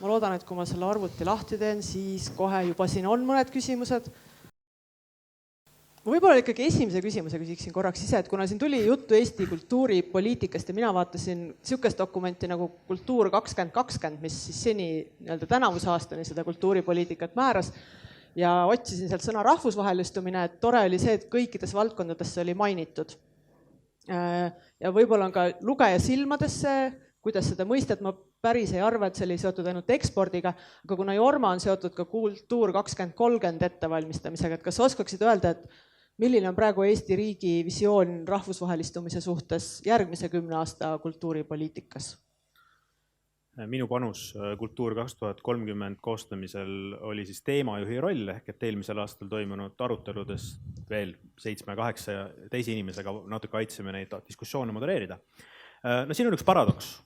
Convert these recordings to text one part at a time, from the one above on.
Ma loodan, et kui ma selle arvuti lahti teen, siis kohe juba siin on mõned küsimused. Ma võib-olla ikkagi esimese küsimuse küsiksin korraks ise, et kuna siin tuli juttu Eesti kultuuripoliitikast ja mina vaatasin sihukest dokumenti nagu Kultuur 2020, mis siis seni tänavuse aastani seda kultuuripoliitikat määras ja otsisin sealt sõna rahvusvahelistumine, et tore oli see, et kõikides valdkondades see oli mainitud. Ja võib-olla on ka lugeja silmadesse, kuidas seda mõistet, ma päris ei arva, et see oli seotud ainult ekspordiga, aga kuna Jorma on seotud ka Kultuur 2030 ettevalmistamisega, et kas oskaksid öelda, et milline on praegu Eesti riigi visioon rahvusvahelistumise suhtes järgmise 10 aasta kultuuripoliitikas? Minu panus Kultuur 2030 koostamisel oli siis teemajuhi roll, ehk et eelmisel aastal toimunud aruteludes veel 7-8 teise inimesega natuke aitsime neid diskussioone modereerida. No siin on üks paradoks.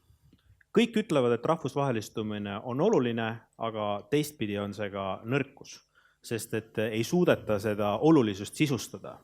Kõik ütlevad, et rahvusvahelistumine on oluline, aga teistpidi on see ka nõrkus, sest et ei suudeta seda olulisust sisustada.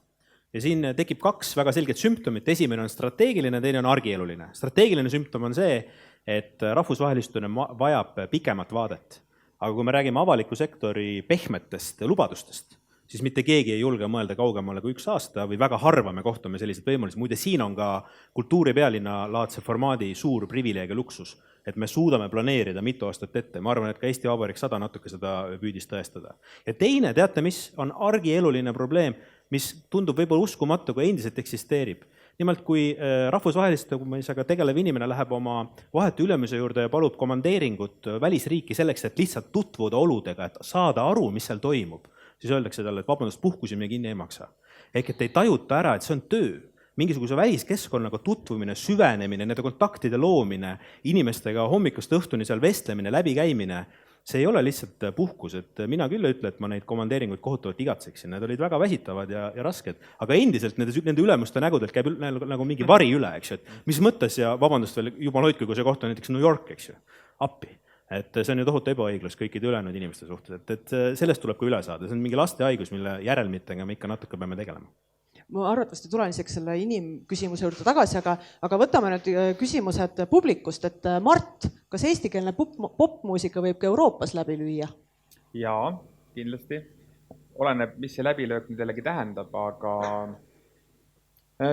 Ja siin tekib 2 väga selget sümptomit. Esimene on strateegiline, teine on argieluline. Strateegiline sümptom on see, et rahvusvahelistumine vajab pikemat vaadet. Aga kui me räägime avaliku sektori pehmetest lubadustest, siis mitte keegi ei julge mõelda kaugemale kui 1 aasta või väga harva me kohtume sellised võimalusi. Muide, siin on ka kultuuripealinna laadse formaadi suur privileeg ja luksus, et me suudame planeerida mitu aastat ette. Ma arvan, et ka Eesti Vabariik 100 natuke seda püüdis tõestada. Ja teine, teate mis, on argieluline probleem, mis tundub võib-olla uskumatu, kui endiselt eksisteerib. Nimelt, kui rahvusvahelistusega tegelev inimene läheb oma vahetu ülemise juurde ja palub komandeeringut välisriiki selleks, et lihtsalt tutvuda oludega, et saada aru, mis seal toimub, siis öeldakse talle, et vabandust, puhkusimine kinni ei maksa. Ehk et ei tajuta ära, et see on töö. Mingisuguse väliskeskkonnaga tutvumine, süvenemine, nende kontaktide loomine, inimestega hommikust õhtuni seal vestlemine, läbikäimine, see ei ole lihtsalt puhkus. Et mina küll ütle, et ma neid komandeeringuid kohutavalt igatseksin. Need olid väga väsitavad ja rasked, aga endiselt nende ülemuste nägudelt käib nagu mingi vari üle, eks ju. Et mis mõttes ja vabandust veel, jumal hoidku, kui see koht on näiteks New York, eks ju, appi. Et see on ju tohutu ebaõiglus kõikide ülejäänud inimeste suhtes. Et sellest tuleb ka üle saada. See on mingi laste haigus, mille järelmitega me ikka natuke peame tegelema. Ma arvatavasti tulen isegi selle inimküsimuse juurde tagasi, aga võtame nüüd küsimused publikust, et Mart, kas eestikeelne popmuusika võib ka Euroopas läbi lüüa? Jaa, kindlasti. Oleneb, mis see läbilöök nüüd jällegi tähendab, aga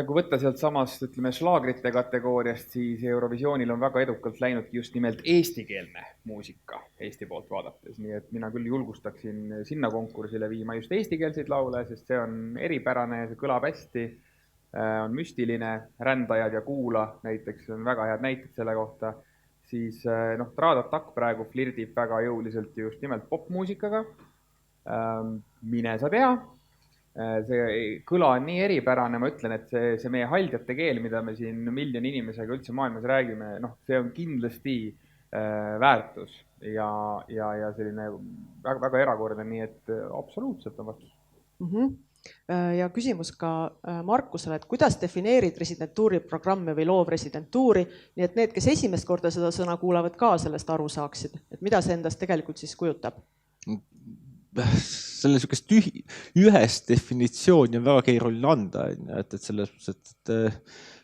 kui võtta sealt samast, ütleme, šlaagrite kategooriast, siis Eurovisioonil on väga edukalt läinud just nimelt eestikeelne muusika Eesti poolt vaadates. Nii et mina küll julgustaksin sinna konkursile viima just eestikeelseid laule, sest see on eripärane, see kõlab hästi, on müstiline, Rändajad ja Kuula näiteks on väga head näited selle kohta. Siis Traadatak praegu flirdib väga jõuliselt just nimelt popmuusikaga. Mine sa tea. See kõla on nii eripärane, ma ütlen, et see meie haldjate keel, mida me siin miljoni inimesega üldse maailmas räägime, see on kindlasti väärtus ja selline väga erakordne, nii et absoluutselt on vastus. Ja küsimus ka Markusele, et kuidas defineerid residentuuriprogrammi või loovresidentuuri, nii et need, kes esimest korda seda sõna kuulavad, ka sellest aru saaksid, et mida see endast tegelikult siis kujutab? Selle sükest ühest definitsiooni on väga keeruline anda, et selles mõttes, et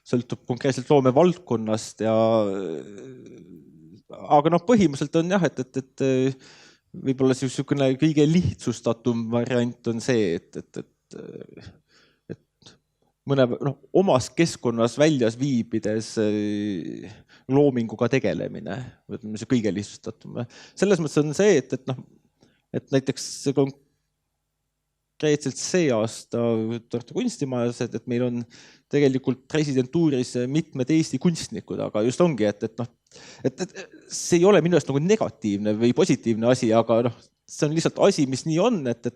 sõltub konkreetselt loome valdkonnast aga põhimõtteliselt on jah, et võib-olla niisugune kõige lihtsustatum variant on see, et mõne omas keskkonnas väljas viibides loominguga tegelemine, see kõige lihtsustatum. Selles mõttes on see, et näiteks konkreetselt see aasta Tartu kunstimajas, et meil on tegelikult residentuuris mitmed Eesti kunstnikud, aga just ongi, et see ei ole minu eest nagu negatiivne või positiivne asi, aga see on lihtsalt asi, mis nii on, et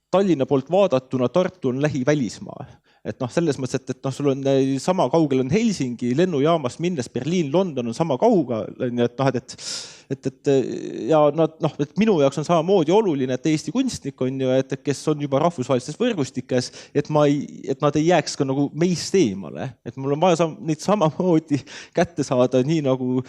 Tallinna poolt vaadatuna Tartu on lähivälismaa. Et selles mõttes, et sul on sama kaugel on Helsingi lennujaamast minnes, Berliin, London on sama kaugel, et minu jaoks on samamoodi oluline, et Eesti kunstnik on ju, et kes on juba rahvusvahelistes võrgustikes, et nad ei jääks ka nagu meist eemale. Et mul on vaja neid samamoodi kätte saada, nii nagu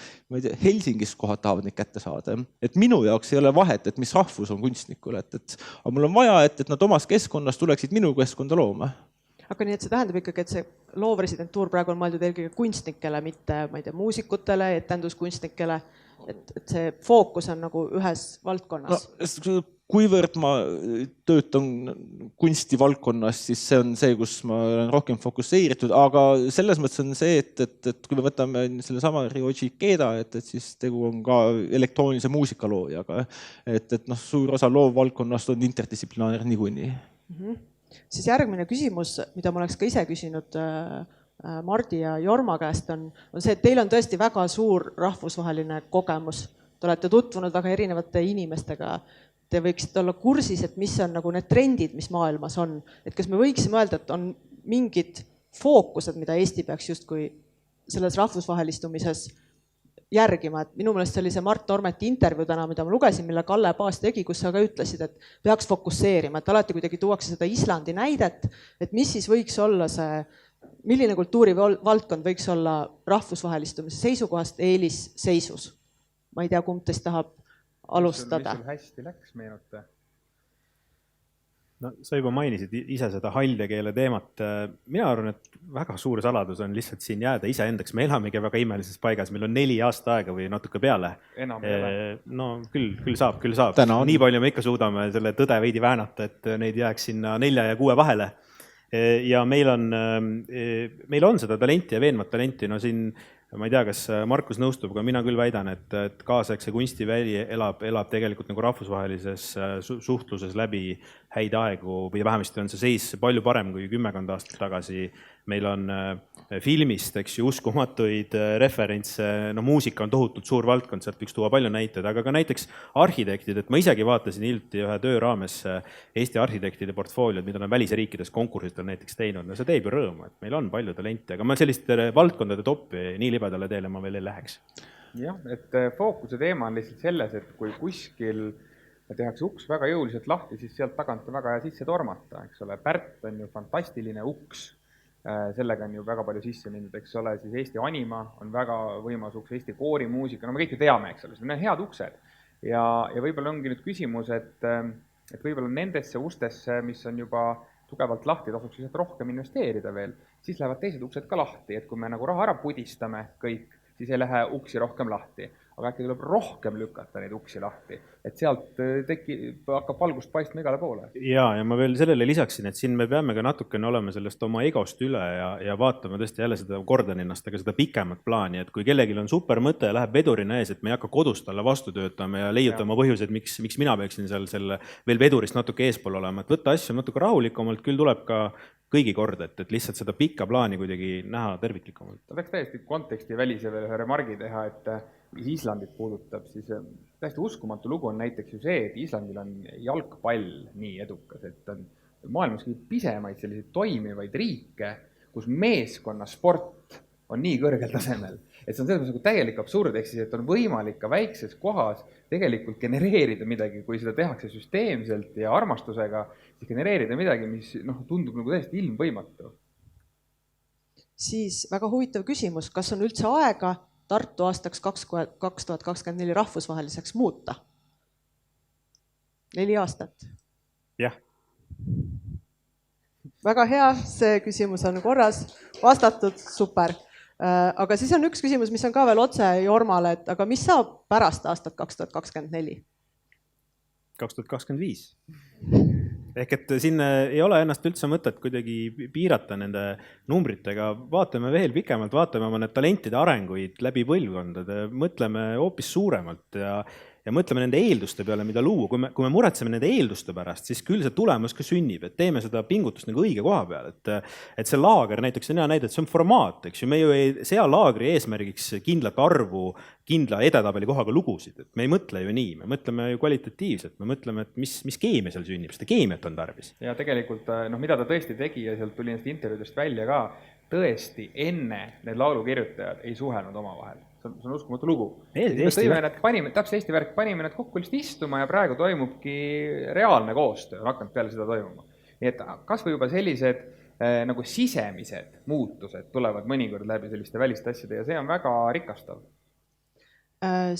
Helsingis kohad tahavad neid kätte saada. Et minu jaoks ei ole vahet, et mis rahvus on kunstnikul, aga mul on vaja, et nad omas keskkonnas tuleksid minu keskkonda looma. Aga nii, et see tähendab ikkagi, et see loovresidentuur praegu on mõeldud eelkõige kunstnikele, mitte muusikutele, etenduskunstnikele. et see fookus on nagu ühes valdkonnas kuivõrd ma töötan kunstivaldkonnas, siis see on see, kus ma olen rohkem fokusseeritud, aga selles mõttes on see, et kui me võtame selle sama Ryoji Ikeda, et siis tegu on ka elektroonilise muusikaloojaga, et suur osa loovvaldkonnast on interdistsiplinaarne niikuinii. Siis järgmine küsimus, mida ma oleks ka ise küsinud Mardi ja Jorma käest on see, et teil on tõesti väga suur rahvusvaheline kogemus. Te olete tutvunud väga erinevate inimestega. Te võiksite olla kursis, et mis on nagu need trendid, mis maailmas on. Et kas me võiksime öelda, et on mingid fookused, mida Eesti peaks justkui selles rahvusvahelistumises järgima. Et minu meelest see oli see Mart Normeti intervjuu täna, mida ma lugesin, mille Kalle Paas tegi, kus sa ka ütlesid, et peaks fokusseerima. Et alati kuidagi tuuakse seda Islandi näidet, et mis siis võiks olla see, milline kultuurivaldkond võiks olla rahvusvahelistumise seisukohast eelisseisus. Ma ei tea, kumb teist tahab alustada. Mis sul hästi läks, meenuta? No, sa juba mainisid ise seda haljakeele teemat. Mina arvan, et väga suur saladus on lihtsalt siin jääda iseendaks. Me elamegi väga imelises paigas. Meil on 4 aasta aega või natuke peale. Enam ei ole. No küll saab. Nii palju me ikka suudame selle tõde veidi väänata, et neid jääks sinna 4 ja 6 vahele. Ja meil on seda talenti ja veenvat talenti. No siin ma ei tea, kas Markus nõustub, aga mina küll väidan, et kaasaegse kunstiväli elab tegelikult nagu rahvusvahelises suhtluses läbi häid aegu või vähemasti on see seis palju parem kui 10 aastat tagasi. Meil on filmist, eks ju, uskumatuid referentse, no muusika on tohutult suur valdkond, sealt võiks tuua palju näiteid, aga ka näiteks arhitektid, et ma isegi vaatasin hiljuti ühe töö raames Eesti arhitektide portfooliod, mida on välisriikides konkursitel näiteks teinud, no see teeb ju rõõmu, et meil on palju talenti, aga ma selliste valdkondade toppi nii libedale teele ma veel ei läheks. Jah, et fookuse teema on lihtsalt selles, et kui kuskil tehakse uks väga jõuliselt lahti, siis sealt tagant on väga hea sisse tormata, eks ole. Pärt on ju fantastiline uks, sellega on ju väga palju sisse mindud, eks ole, siis Eesti anima on väga võimas uks, Eesti koorimuusika, no me kõik ju teame, eks ole, need on head uksed. Ja võib-olla ongi nüüd küsimus, et võib-olla nendesse ustesse, mis on juba tugevalt lahti, tasuks lihtsalt rohkem investeerida veel, siis lähevad teised uksed ka lahti, et kui me nagu raha ära pudistame kõik, siis ei lähe uksi rohkem lahti. Aga äkki tuleb rohkem lükata neid uksi lahti, et sealt hakkab valgust paistma igale poole. Ja ma veel sellele lisaksin, et siin me peame ka natukene olema sellest oma egost üle ja vaatama tõesti jälle seda kordan ennast, aga seda pikemat plaani, et kui kellelgi on super mõte ja läheb vedurina ees, et me ei hakka kodust talle vastu töötama ja leiutama põhjused, miks mina peaksin seal selle veel vedurist natuke eespool olema, et võtta asju natuke rahulikumalt, küll tuleb ka kõigi kord, et lihtsalt seda pikka plaani kuidagi näha terviklikumalt. Ta peaks täiesti konteksti välise veel ühe remargi teha, et mis Islandit puudutab, siis täiesti uskumatu lugu on näiteks ju see, et Islandil on jalgpall nii edukas, et on maailmas pisemaid selliseid toimivaid riike, kus meeskonnasport on nii kõrgel tasemel. Et see on selles mõttes täielik absurd, ehk siis, et on võimalik ka väikses kohas tegelikult genereerida midagi, kui seda tehakse süsteemselt ja armastusega, siis genereerida midagi, mis tundub nagu täiesti ilmvõimatu. Siis väga huvitav küsimus, kas on üldse aega Tartu aastaks 2024 rahvusvaheliseks muuta? 4 aastat. Jah. Väga hea, see küsimus on korras vastatud, super. Aga siis on üks küsimus, mis on ka veel otse Jormale, et aga mis saab pärast aastat 2024? 2025. Ehk et siin ei ole ennast üldse mõtet kuidagi piirata nende numbritega. Vaatame veel pikemalt, vaatame oma need talentide arenguid läbi põlvkondade, mõtleme hoopis suuremalt ja mõtleme nende eelduste peale, mida luua. Kui me muretseme nende eelduste pärast, siis küll see tulemus ka sünnib, et teeme seda pingutust nagu õige koha peal. Et see laager näiteks on hea näide, et see on formaat, eks ju. Me ju ei sea laagri eesmärgiks kindlat arvu, kindla edetabeli kohaga lugusid. Et me ei mõtle ju nii, me mõtleme ju kvalitatiivselt, me mõtleme, et mis keemia seal sünnib, seda keemiat on tarvis. Ja tegelikult, mida ta tõesti tegi ja sealt tuli nendest intervjuudest välja ka, tõesti enne need laulukirjutajad ei suhelnud omavahel. See on uskumatu lugu. Täpselt Eesti värk, panime nad kokku lihtsalt istuma ja praegu toimubki reaalne koostöö, on hakanud peale seda toimuma. Nii et kas või juba sellised nagu sisemised muutused tulevad mõnikord läbi selliste väliste asjade ja see on väga rikastav.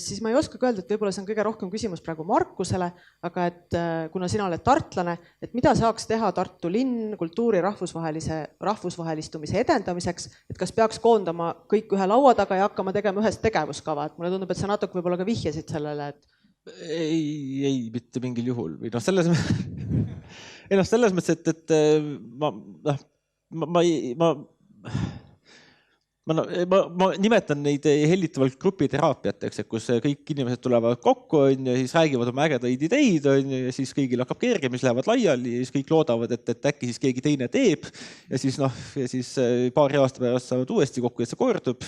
siis ma ei oska öelda, et võib-olla see on kõige rohkem küsimus praegu Markusele, aga et kuna sina oled tartlane, et mida saaks teha Tartu linn kultuuri rahvusvahelistumise edendamiseks, et kas peaks koondama kõik ühe laua taga ja hakkama tegema ühest tegevuskava, et mulle tundub, et sa natuke võib-olla ka vihjasid sellele, et ei, mitte mingil juhul või selles mõttes, et ma nimetan neid hellitavalt grupiteraapiateks, et kus kõik inimesed tulevad kokku ja siis räägivad oma ägedaid ideid ja siis kõigil hakkab kergem, siis lähevad laiali ja siis kõik loodavad, et äkki siis keegi teine teeb ja siis paari aasta pärast saavad uuesti kokku ja see kordub.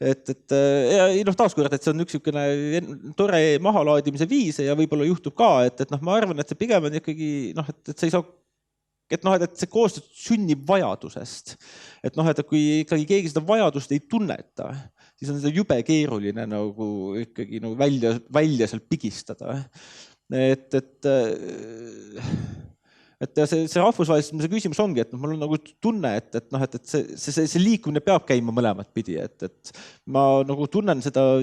Taaskord, et see on üks tore mahalaadimise viis ja võib-olla juhtub ka, et ma arvan, et see pigem on ikkagi, et sa ei saa et see koostöö sünnib vajadusest. Et kui ikkagi keegi seda vajadust ei tunneta, siis on seda jube keeruline ikkagi välja sealt pigistada. Et see rahvusvahelistumise küsimus ongi, et mul on tunne, et see liikumine peab käima mõlemat pidi. Et ma tunnen seda,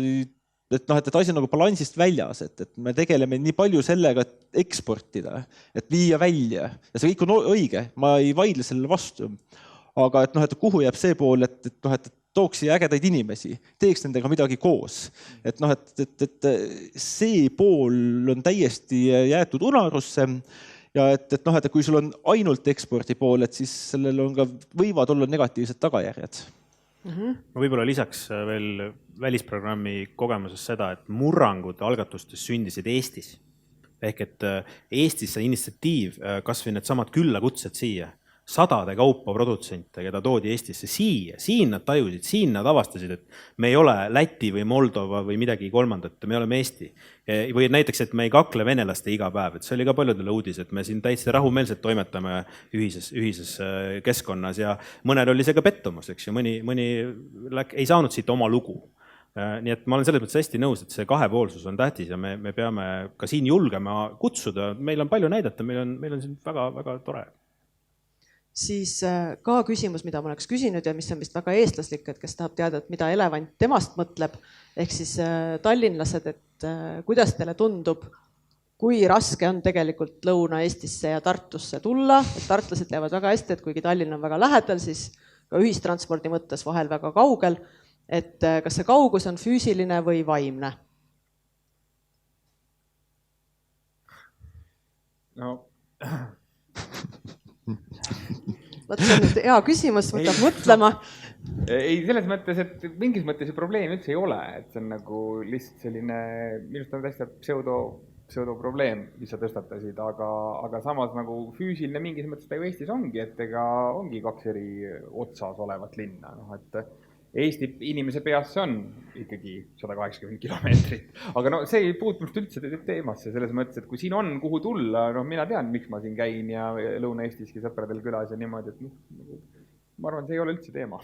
et asi on balansist väljas, et me tegeleme nii palju sellega, et eksportida, et viia välja ja see kõik on õige, ma ei vaidle sellele vastu, aga et kuhu jääb see pool, et tooks siia ägedaid inimesi, teeks nendega midagi koos, et see pool on täiesti jäetud unarusse ja et kui sul on ainult ekspordi pool, et siis sellel on võivad olla negatiivsed tagajärjed. Ma võib-olla lisaks veel välisprogrammi kogemuses seda, et murrangud algatustes sündisid Eestis. Ehk et Eestis see initsiatiiv, kas või need samad küllakutsed siia, sadade kaupa produtsente, keda toodi Eestisse siia, siin nad tajusid, siin nad avastasid, et me ei ole Läti või Moldova või midagi kolmandat, me oleme Eesti. Või näiteks, et me ei kakle venelaste iga päev, et see oli ka paljudele uudis, et me siin täitsa rahumeelselt toimetame ühises keskkonnas ja mõnel oli see ka pettumus, eks ju, mõni ei saanud siit oma lugu. Nii et ma olen selles mõttes hästi nõus, et see kahepoolsus on tähtis ja me peame ka siin julgema kutsuda, meil on palju näidata, meil on siin väga tore. Siis ka küsimus, mida ma oleks küsinud ja mis on vist väga eestlaslik, et kes tahab teada, et mida elevant temast mõtleb, ehk siis tallinlased, et kuidas teile tundub, kui raske on tegelikult Lõuna-Eestisse ja Tartusse tulla, et tartlased teavad väga hästi, et kuigi Tallinn on väga lähedal, siis ka ühistranspordi mõttes vahel väga kaugel, et kas see kaugus on füüsiline või vaimne? No... Võt see on nüüd hea küsimus, võtab mõtlema. Ei, selles mõttes, et mingis mõttes see probleem üldse ei ole, et see on lihtsalt selline, minust on täiesti pseudoprobleem, mis sa tõstatasid, aga samas füüsiline mingis mõttes ta ju Eestis ongi, et ega ongi kaks eri otsas olevat linna, et Eesti inimese peas see on ikkagi 180 kilomeetrit, aga see ei puutust üldse teemasse selles mõttes, et kui siin on kuhu tulla, mina tean, miks ma siin käin ja Lõuna-Eestiski sõpradel külas ja niimoodi, et ma arvan, see ei ole üldse teema.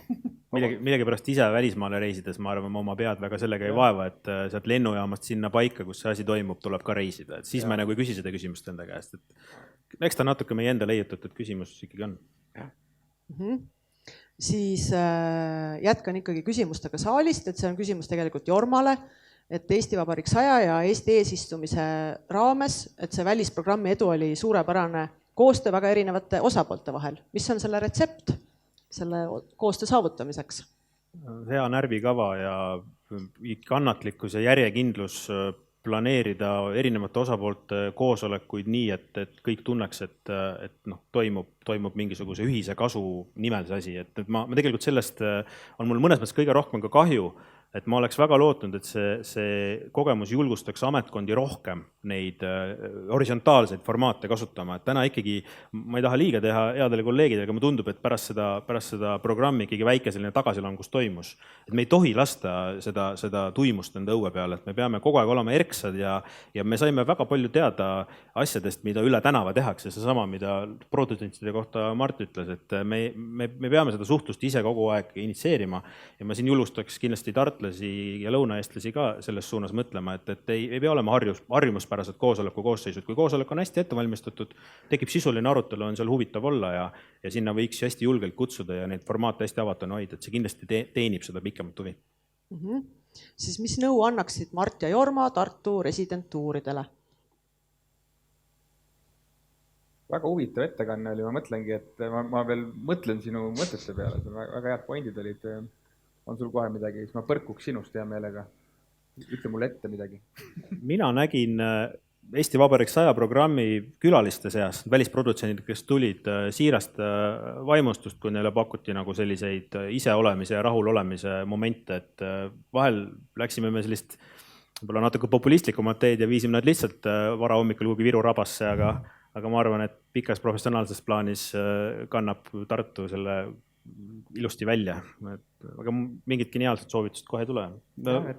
Midagi pärast ise välismaale reisides, ma arvan, ma oma pead väga sellega ei vaeva, et sealt lennujaamast sinna paika, kus see asi toimub, tuleb ka reisida, et siis me ei küsi seda küsimust enda käest, et eks ta natuke meie enda leiutatud küsimus ikkagi on. Siis jätkan ikkagi küsimustega saalist, et see on küsimus tegelikult Jormale, et Eesti Vabariik 100 ja Eesti eesistumise raames, et see välisprogrammi edu oli suurepärane koostöö väga erinevate osapoolte vahel. Mis on selle retsept selle koostöö saavutamiseks? Hea närvikava ja kannatlikkus ja järjekindlus planeerida erinevate osapoolte koosolekuid nii, et kõik tunneks, et toimub mingisuguse ühise kasu nimel see asi. Et ma tegelikult sellest on mul mõnes mõttes kõige rohkem ka kahju, et ma oleks väga lootnud, et see kogemus julgustaks ametkondi rohkem neid horisontaalseid formaate kasutama. Et täna ikkagi, ma ei taha liiga teha headele kolleegidele, aga ma tundub, et pärast seda programmi ikkagi väike selline tagasilangus toimus. Et me ei tohi lasta seda tuimust enda õue peale, et me peame kogu aeg olema erksad ja me saime väga palju teada asjadest, mida üle tänava tehakse. See sama, mida produtsentide kohta Mart ütles, et me peame seda suhtlust ise kogu aeg initseerima ja ma siin julgustaks kindlasti tartlasi ja lõunaeestlasi ka selles suunas mõtlema, et ei pea olema harjumuspärased koosoleku koosseisud. Kui koosolek on hästi ettevalmistatud, tekib sisuline arutelu, on seal huvitav olla ja sinna võiks hästi julgelt kutsuda ja neid formaate hästi avatuna hoida, et see kindlasti teenib seda pikemat huvi. siis mis nõu annaksid Mart ja Jorma Tartu residentuuridele? Väga huvitav ettekanne oli, ma mõtlengi, et ma veel mõtlen sinu mõtete peale, väga head pointid olid. On sul kohe midagi, siis ma põrkuks sinust hea meelega. Ütle mulle ette midagi. Mina nägin Eesti Vabariik 100 programmi külaliste seas, välisprodutsendid, kes tulid siirast vaimustust, kui neile pakuti nagu selliseid iseolemise ja rahulolemise momente, et vahel läksime me sellist võib-olla natuke populistlikumad teed ja viisime nad lihtsalt varahommikul kuhugi Viru rabasse, aga ma arvan, et pikas professionaalses plaanis kannab Tartu selle ilusti välja. Aga mingid geniaalsed soovitused kohe ei tule.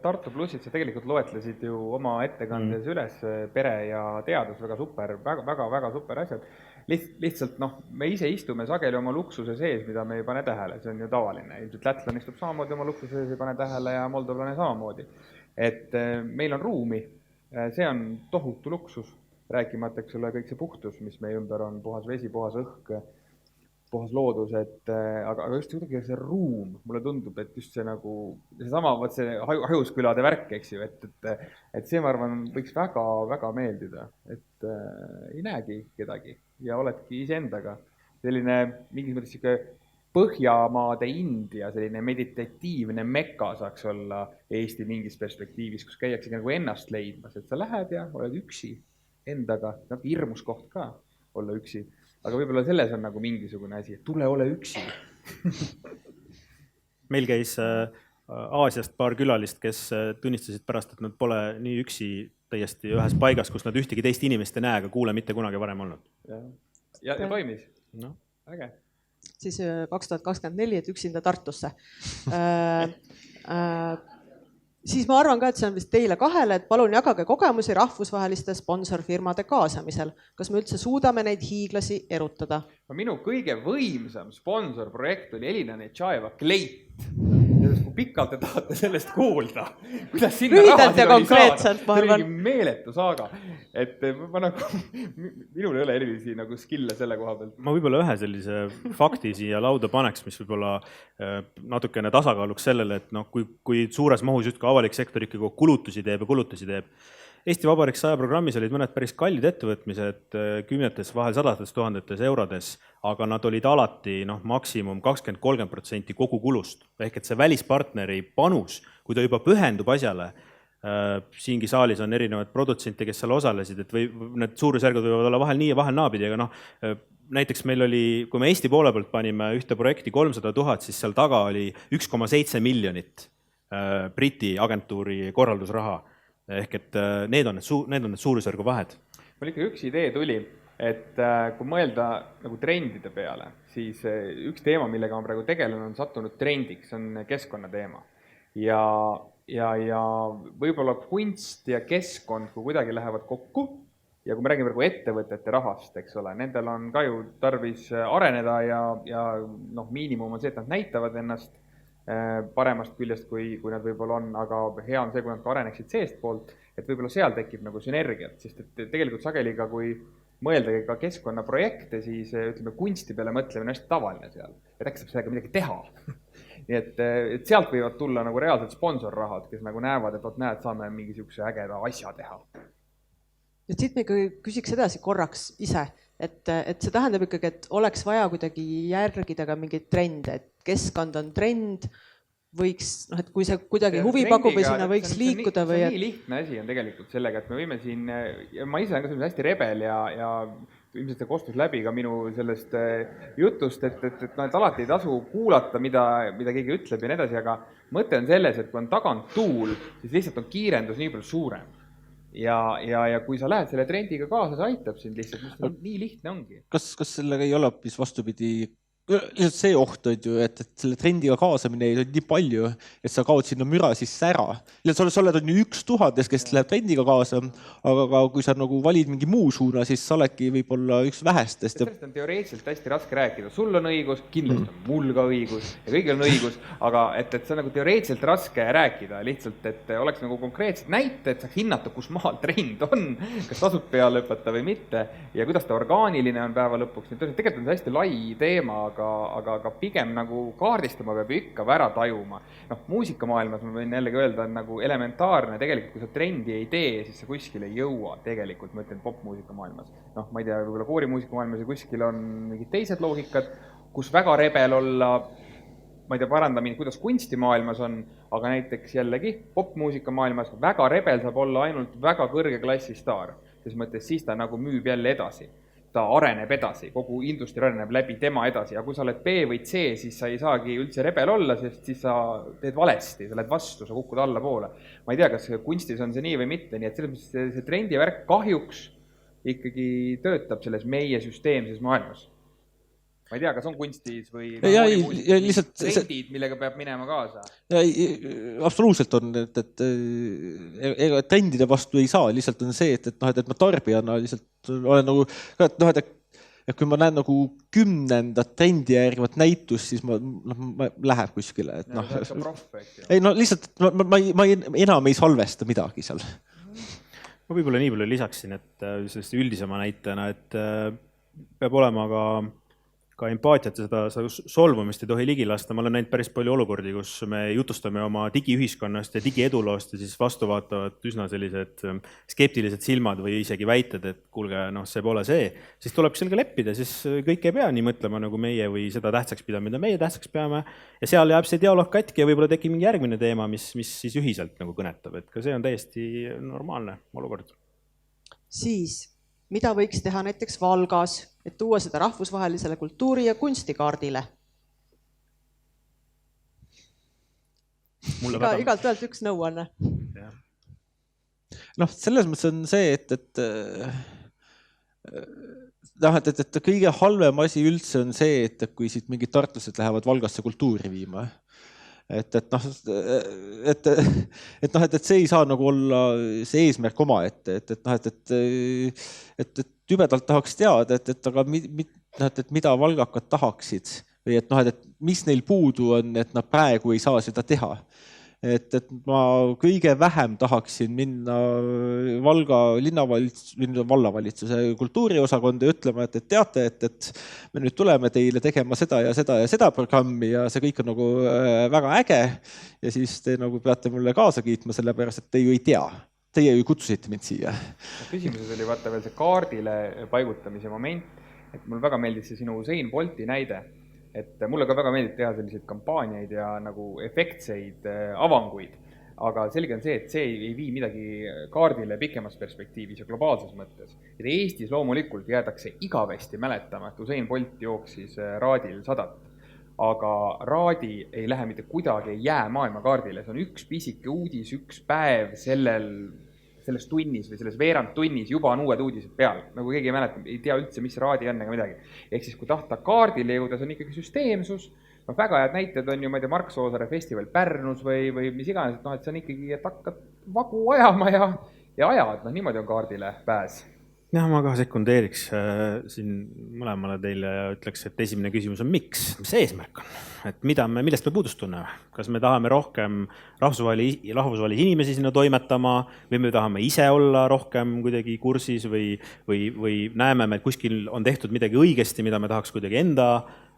Tartu plussid sa tegelikult loetlesid ju oma ettekandes üles, pere ja teadus, väga super asjad. Lihtsalt me ise istume sageli oma luksuse sees, mida me ei pane tähele, see on ju tavaline. Ilmselt lätlane istub samamoodi oma luksuse sees, ei pane tähele ja moldovlane samamoodi. Et meil on ruumi, see on tohutu luksus, rääkimata, eks ole, kõik see puhtus, mis meie ümber on, puhas vesi, puhas õhk, puhas loodus, aga just kuidagi see ruum, mulle tundub, et just see nagu, seesama see Hajuskülade värk, eks ju, et see, ma arvan, võiks väga meeldida, et ei näegi kedagi ja oledki iseendaga. Selline mingis mõttes siuke Põhjamaade India, selline meditatiivne meka saaks olla Eesti mingis perspektiivis, kus käiakse nagu ennast leidmas, et sa lähed ja oled üksi endaga, hirmus koht ka olla üksi. Aga võib-olla selles on nagu mingisugune asi, et tule ole üksi. Meil käis Aasiast paar külalist, kes tunnistasid pärast, et nad pole nii üksi täiesti ühes paigas, kus nad ühtegi teist inimest ei näe, aga kuule mitte kunagi varem olnud. Ja toimis? No. Äge. Siis 2024, et üksinda Tartusse. Siis ma arvan ka, et see on vist teile kahele, et palun jagage kogemusi rahvusvaheliste sponsorfirmade kaasamisel. Kas me üldse suudame neid hiiglasi erutada? Minu kõige võimsam sponsorprojekt oli Elina Netšaeva Kleit. Kui pikalt te tahate sellest kuulda, kuidas sinna lühidalt ja konkreetselt, ma arvan. See oli meeletu saaga. Et ma nagu, minul ei ole erilisi nagu skille selle koha pealt. Ma võib-olla ühe sellise fakti siia lauda paneks, mis võib-olla natukene tasakaaluks sellele, et kui suures mahus just ka avalik sektor ikkagi kulutusi teeb. Eesti Vabariik 100 programmis olid mõned päris kallid ettevõtmised, kümnetes, vahel 100 000 eurodes, aga nad olid alati maksimum 20-30% kogu kulust. Ehk et see välispartneri panus, kui ta juba pühendub asjale, siingi saalis on erinevad produtsente, kes seal osalesid, et või need suurusjärgud võivad olla vahel nii ja vahel naapidi, aga näiteks meil oli, kui me Eesti poole pealt panime ühte projekti 300 000, siis seal taga oli 1,7 miljonit Briti agentuuri korraldusraha. Ehk et need on need suurusjärgu vahed. Mul ikka üks idee tuli, et kui mõelda nagu trendide peale, siis üks teema, millega ma praegu tegelen, on sattunud trendiks, on keskkonnateema. Ja võib-olla kunst ja keskkond, kui kuidagi lähevad kokku, ja kui me räägime praegu ettevõtete rahast, eks ole, nendel on ka ju tarvis areneda ja miinimum on see, et nad näitavad ennast paremast küljest, kui nad võib-olla on, aga hea on see, kui nad ka areneksid seest poolt, et võib-olla seal tekib nagu sünergiat, sest et tegelikult sageli ka, kui mõeldagi ka keskkonnaprojekte, siis ütleme, kunsti peale mõtlemine on hästi tavaline seal, et äkki saab sellega midagi teha. Nii et sealt võivad tulla nagu reaalselt sponsorrahad, kes nagu näevad, et näed, saame mingisuguse ägeda asja teha. Ja siit me küsiks edasi korraks ise, et see tähendab ikkagi, et oleks vaja kuidagi järgida ka mingeid trende, et keskkond on trend, võiks, et kui see kuidagi huvi pakub või sinna võiks liikuda või... See on nii lihtne asi on tegelikult sellega, et me võime siin, ma ise olen ka hästi rebel ja ilmselt see kostus läbi ka minu sellest jutust, et alati ei tasu kuulata, mida keegi ütleb ja nii edasi, aga mõte on selles, et kui on tagant tuul, siis lihtsalt on kiirendus nii palju suurem. Ja kui sa lähed selle trendiga kaasa, see aitab sind lihtsalt, nii lihtne ongi. Kas sellega ei ole hoopis vastupidi? Lihtsalt see oht on ju, et selle trendiga kaasamine ei ole nii palju, et sa kaod sinna müra sisse ära. Lihtsalt sa oled ju 1000, kes läheb trendiga kaasa, aga kui sa nagu valid mingi muu suuna, siis sa oledki võib-olla üks vähestest. Sellest on teoreetiliselt hästi raske rääkida. Sul on õigus, kindlasti on mul ka õigus ja kõigil on õigus, aga et see on nagu teoreetiliselt raske rääkida. Lihtsalt, et oleks nagu konkreetsed näite, et saaks hinnata, kus maal trend on, kas tasub peale õpeta või mitte ja kuidas ta orgaaniline on päeva lõpuks. Tegelikult on see hästi lai teema, aga pigem nagu kaardistama peab ikka või ära tajuma. Noh, muusikamaailmas ma võin jällegi öelda, on nagu elementaarne, tegelikult kui sa trendi ei tee, siis sa kuskil ei jõua tegelikult, ma ütlen popmuusikamaailmas. Noh, ma ei tea, võib-olla koorimuusikamaailmas ja kuskil on mingid teised loogikad, kus väga rebel olla, ma ei tea, paranda mind, kuidas kunstimaailmas on, aga näiteks jällegi popmuusikamaailmas väga rebel saab olla ainult väga kõrge klassi staar. Selles mõttes siis ta nagu müüb jälle edasi. Ta areneb edasi, kogu industri areneb läbi tema edasi ja kui sa oled B või C, siis sa ei saagi üldse rebel olla, sest siis sa teed valesti, sa lähed vastu, sa kukud allapoole. Ma ei tea, kas kunstis on see nii või mitte, nii et selles mõttes see trendivärk kahjuks ikkagi töötab selles meie süsteemses maailmas. Ma ei tea, kas on kunstis või lihtsalt trendid, millega peab minema kaasa? Absoluutselt on, et ega trendide vastu ei saa, lihtsalt on see, et ma tarbijana lihtsalt olen nagu, et kui ma näen nagu 10. trendi järgivat näitust, siis ma läheb kuskile. Ei, lihtsalt ma enam ei salvesta midagi seal. Ma võib-olla nii palju lisaksin, et sellist üldisema näitena, et peab olema ka empaatiat ja seda solvumist ei tohi ligi lasta. Ma olen näinud päris palju olukordi, kus me jutustame oma digiühiskonnast ja digieeduloost ja siis vastu vaatavad üsna sellised skeptilised silmad või isegi väited, et kuulge, see pole see. Siis tuleb sellega leppida, siis kõik ei pea nii mõtlema nagu meie või seda tähtsaks pidama, mida meie tähtsaks peame. Ja seal jääb see dialoog katki ja võib-olla tekib mingi järgmine teema, mis siis ühiselt nagu kõnetab. Et ka see on täiesti normaalne olukord. Siis, mida võiks teha näiteks Valgas, et tuua seda rahvusvahelisele kultuuri- ja kunstikaardile? Igalt ühelt üks nõuanne. Selles mõttes on see, et kõige halvem asi üldse on see, et kui siit mingid tartlased lähevad Valgasse kultuuri viima. Et see ei saa nagu olla see eesmärk oma, et tübedalt tahaks teada, et mida valgakad tahaksid või et mis neil puudu on, et nad praegu ei saa seda teha. Et ma kõige vähem tahaksin minna Valga vallavalitsuse kultuuriosakonda ja ütlema, et teate, et me nüüd tuleme teile tegema seda ja seda programmi ja see kõik on nagu väga äge ja siis te nagu peate mulle kaasa kiitma, sellepärast, et te ju ei tea. Teie ju kutsusite mind siia. Küsimuses oli vaata veel see kaardile paigutamise moment, et mul väga meeldis see sinu Usain Bolti näide. Et mulle ka väga meeldib teha selliseid kampaaniaid ja nagu efektseid avanguid, aga selge on see, et see ei vii midagi kaardile pikemas perspektiivis ja globaalses mõttes. Et Eestis loomulikult jäädakse igavesti mäletama, et Usain Bolt jooksis raadil 100, aga raadi ei lähe mitte kuidagi, ei jää maailmakaardile. See on üks pisike uudis, üks päev selles tunnis või selles veerand tunnis juba on uued uudised peal. Nagu keegi ei mäleta, ei tea üldse, mis raadi on ega midagi. Ehk siis, kui tahta kaardile jõuda, see on ikkagi süsteemsus. Väga head näited on ju, ma ei tea, Mark Soosaare festival Pärnus või mis iganes, et see on ikkagi, et hakkad vagu ajama ja ajad, niimoodi on kaardile pääs. Ja, ma ka sekundeeriks siin mõlemale teile ja ütleks, et esimene küsimus on miks? Mis see eesmärk on? Et millest me puudust tunneme? Kas me tahame rohkem rahvusvahelisi inimesi sinna toimetama või me tahame ise olla rohkem kuidagi kursis või näeme, et kuskil on tehtud midagi õigesti, mida me tahaks kuidagi enda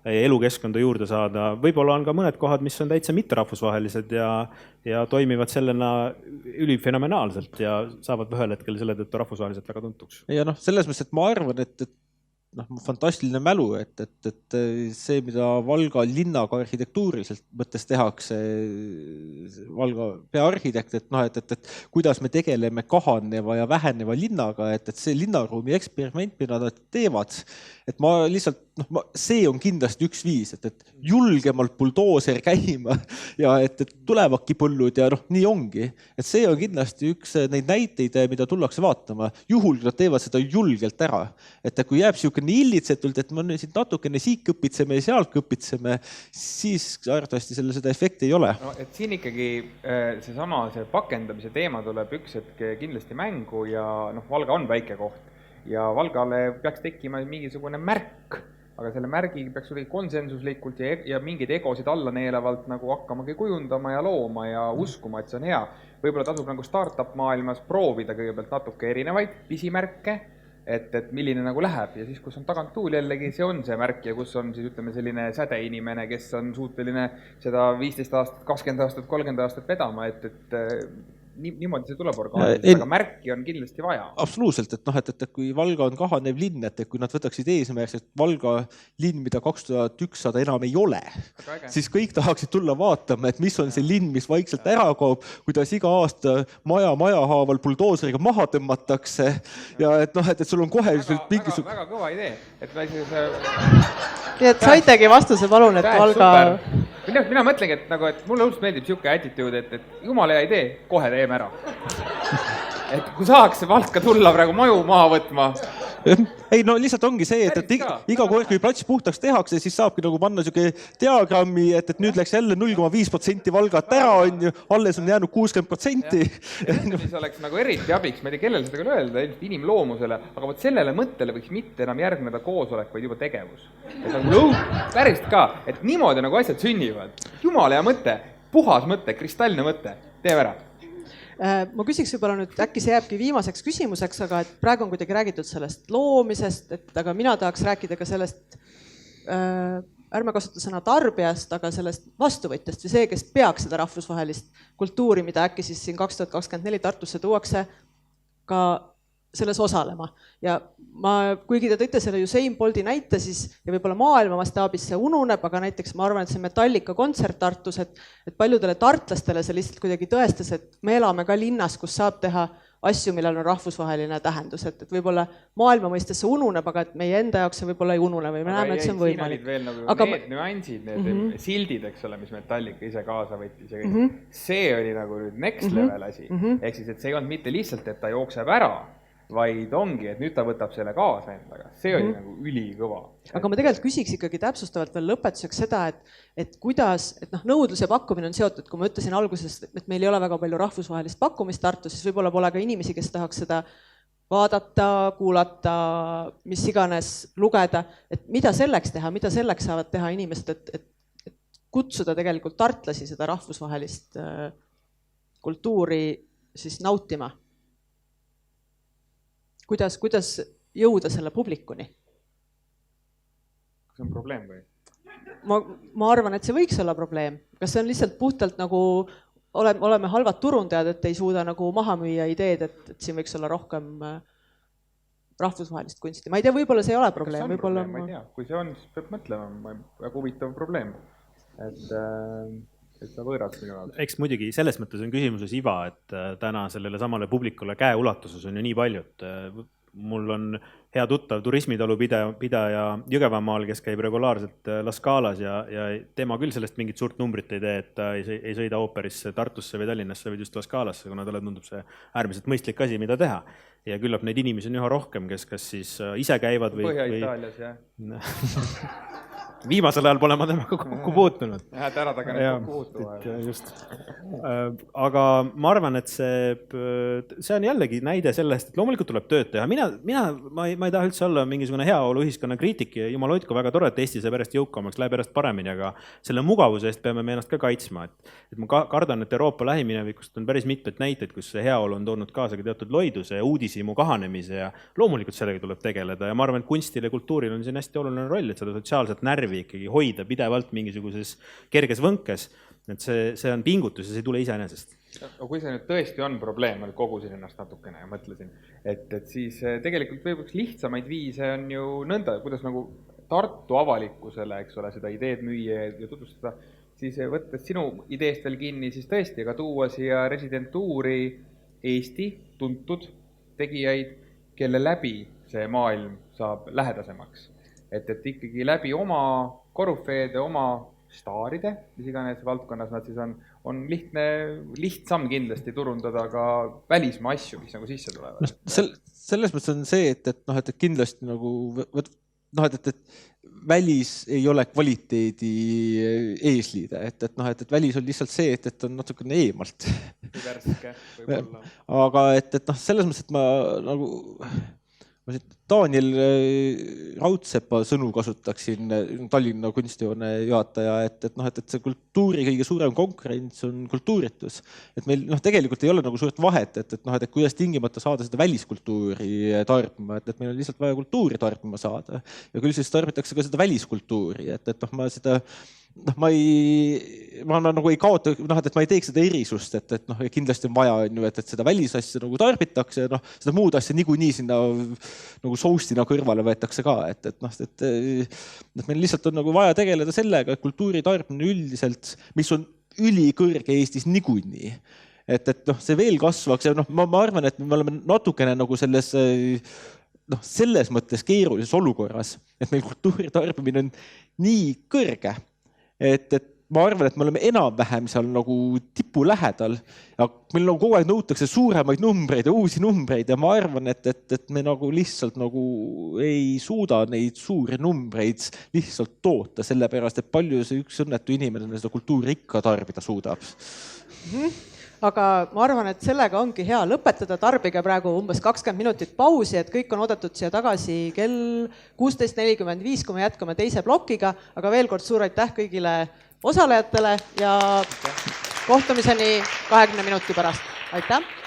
elukeskkonda juurde saada. Võib-olla on ka mõned kohad, mis on täitsa mitterahvusvahelised ja toimivad sellena ülifenomenaalselt ja saavad ühel hetkel selle tõttu rahvusvaheliselt väga tuntuks. Ja selles mõttes, et ma arvan, et fantastiline mälu, et see, mida Valga linnaga arhitektuuriliselt mõttes tehakse, Valga peaarhitekt, et kuidas me tegeleme kahaneva ja väheneva linnaga, et see linnaruumi eksperiment, mida nad teevad, et ma lihtsalt, see on kindlasti üks viis, et julgemalt buldooser käima ja et tulevadki põllud ja nii ongi. Et see on kindlasti üks neid näiteid, mida tullakse vaatama. Juhul, kui nad teevad seda julgelt ära. Et kui jääb siukene illitsetult, et me siit natukene siit kõpitseme ja sealt kõpitseme, siis arvatavasti seda efekti ei ole. No, et siin ikkagi see pakendamise teema tuleb üks hetk kindlasti mängu ja Valga on väike koht ja Valgale peaks tekkima mingisugune märk, aga selle märgi peaks olla konsensuslikult ja mingeid egosid alla neelavalt nagu hakkamagi kujundama ja looma ja uskuma, et see on hea. Võib-olla tasub nagu startup maailmas proovida kõigepealt natuke erinevaid pisimärke, et milline nagu läheb ja siis, kus on tagant tuul jällegi, see on see märk ja kus on siis ütleme selline sädeinimene, kes on suuteline seda 15 aastat, 20 aastat, 30 aastat vedama, et niimoodi see tuleb orgaaniliselt, aga märki on kindlasti vaja. Absoluutselt, et kui Valga on kahanev linn, et kui nad võtaksid eesmärks, et Valga linn, mida 2100 enam ei ole, siis kõik tahaksid tulla vaatama, et mis on see linn, mis vaikselt ära kaob, kuidas iga aasta maja haaval buldooseriga maha tõmmatakse ja et sul on kohe mingisugune... Väga kõva idee, et nii et saitegi vastuse, palun, et Valga... Mina mõtlengi, et mulle õudselt meeldib siuke attitude, et jumala hea idee, kohe teeme ära. Et kui saaks Valka tulla praegu maju maha võtma. Ei, no lihtsalt ongi see, et iga kord, kui plats puhtaks tehakse, siis saabki nagu panna siuke diagrammi, et nüüd läks jälle 0,5% Valgat ära, on ju, alles on jäänud 60%. Siis oleks nagu eriti abiks, ma ei tea, kellele seda küll öelda, inimloomusele, aga võt sellele mõttele võiks mitte enam järgneda koosolek, vaid juba tegevus. Et nagu päriselt ka, et niimoodi nagu asjad sünnivad. Jumala hea mõte, puhas mõte, kristallne mõte, teeme ära. Ma küsiks võib-olla nüüd, äkki see jääbki viimaseks küsimuseks, aga et praegu on kuidagi räägitud sellest loomisest, aga mina tahaks rääkida ka sellest, ärme kasuta sõna tarbijast, aga sellest vastuvõtjast või see, kes peaks seda rahvusvahelist kultuuri, mida äkki siis siin 2024 Tartusse tuuakse, ka selles osalema. Ja kuigi te tõite selle Usain Bolti näite, siis ja võib-olla maailma mastaabis see ununeb, aga näiteks ma arvan, et see Metallica kontsert Tartus, et paljudele tartlastele see lihtsalt kuidagi tõestas, et me elame ka linnas, kus saab teha asju, millel on rahvusvaheline tähendus, et võib-olla maailma mõistes see ununeb, aga et meie enda jaoks see võib-olla ei unune või me näeme, et see on võimalik. Aga need nüansid, need sildid, eks ole, mis Metallica ise kaasa võttis ja kõik, see oli nagu nüüd next level asi. Ehk siis, et see ei olnud mitte lihtsalt, et ta jookseb ära, vaid ongi, et nüüd ta võtab selle kaasa endaga. See oli nagu ülikõva. Aga ma tegelikult küsiks ikkagi täpsustavalt veel lõpetuseks seda, et kuidas, et nõudlus ja pakkumine on seotud, kui ma ütlesin alguses, et meil ei ole väga palju rahvusvahelist pakkumist Tartus, siis võib-olla pole ka inimesi, kes tahaks seda vaadata, kuulata, mis iganes lugeda, et mida selleks teha, mida selleks saavad teha inimesed, et kutsuda tegelikult tartlasi seda rahvusvahelist kultuuri siis nautima. Kuidas jõuda selle publikuni? Kas on probleem või? Ma arvan, et see võiks olla probleem. Kas see on lihtsalt puhtalt nagu oleme halvad turundajad, et ei suuda nagu maha müüa ideed, et siin võiks olla rohkem rahvusvahelist kunsti. Ma ei tea, võib-olla see ei ole probleem. Kas see on probleem? Ma ei tea. Kui see on, siis peab mõtlema. Väga huvitav probleem. Et sa võõrad minu jaoks. Eks muidugi selles mõttes on küsimuses iva, et täna sellele samale publikule käeulatuses on ju nii palju, et mul on hea tuttav turismitalu pidaja Jõgevamaal, kes käib regulaarselt La Scalas ja tema küll sellest mingit suurt numbrit ei tee, et ta ei sõida ooperisse Tartusse või Tallinnasse, vaid just La Scalasse, kuna talle tundub see äärmiselt mõistlik asi, mida teha. Ja küllap neid inimesi on üha rohkem, kes kas siis ise käivad või... Põhja-Itaalias, jah. Viimasel ajal pole ma temaga kokku puutunud. Ära taga nüüd kokku puutu. Just. Aga ma arvan, et see on jällegi näide sellest, et loomulikult tuleb tööd teha. Ma ei taha üldse olla mingisugune heaolu ühiskonna kriitik ja jumal hoidku, väga tore, et Eesti saab järjest jõukamaks, läheb järjest paremini, aga selle mugavuse eest peame me ennast ka kaitsma. Et ma kardan, et Euroopa lähiminevikust on päris mitmed näited, kus see heaolu on toonud kaasa ka teatud loiduse ja uudishimu kahanemise ja loomulikult sellega tuleb tegeleda. Ja ma arvan, et kunstil ja kultuuril on siin hästi oluline roll, et seda sotsiaalset närvi ikkagi hoida pidevalt mingisuguses kerges võnkes. Et see on pingutus ja see ei tule iseenesest. Kui see nüüd tõesti on probleem, ma kogusin ennast natukene ja mõtlesin, et siis tegelikult võib-olla lihtsamaid viise on ju nõnda, kuidas nagu Tartu avalikkusele, eks ole, seda ideed müüa ja tutvustada, siis võttes sinu ideest veel kinni, siis tõesti ka tuua siia residentuuri Eesti tuntud tegijaid, kelle läbi see maailm saab lähedasemaks. Et ikkagi läbi oma korufeede, oma staaride, mis iganes valdkonnas nad siis on lihtsam kindlasti turundada ka välismaa asju, mis nagu sisse tulevad. Selles mõttes on see, et kindlasti nagu, et välis ei ole kvaliteedi eesliide, et välis on lihtsalt see, et on natukene eemalt. Värske võib olla. Aga selles mõttes, et ma nagu ma siit Daniel Raudsepa sõnu kasutaksin, Tallinna kunstihoone juhataja, et see kultuuri kõige suurem konkurents on kultuuritus. Et meil tegelikult ei ole nagu suurt vahet, et kuidas tingimata saada seda väliskultuuri tarbima, et meil on lihtsalt vaja kultuuri tarbima saada. Ja küll siis tarbitakse ka seda väliskultuuri, et ma seda ma nagu ei kaota, et ma ei teeks seda erisust, et kindlasti on vaja, et seda välisasja nagu tarbitakse, seda muud asja niikuinii sinna nagu soustina kõrvale võetakse ka, et meil lihtsalt on nagu vaja tegeleda sellega, et kultuuri tarbimine üldiselt, mis on ülikõrge Eestis niikuinii, et see veel kasvaks ja ma arvan, et me oleme natukene nagu selles mõttes keerulises olukorras, et meil kultuuri tarbimine on nii kõrge, et ma arvan, et me oleme enam-vähem seal nagu tipu lähedal ja meil nagu kogu aeg nõutakse suuremaid numbreid ja uusi numbreid ja ma arvan, et me nagu lihtsalt nagu ei suuda neid suuri numbreid lihtsalt toota, sellepärast, et palju see üks õnnetu inimene seda kultuuri ikka tarbida suudab. Aga ma arvan, et sellega ongi hea lõpetada, tarbige praegu umbes 20 minutit pausi, et kõik on oodatud siia tagasi kell 16.45, kui me jätkame teise plokiga, aga veel kord suur aitäh kõigile osalejatele ja kohtumiseni 20 minuti pärast. Aitäh!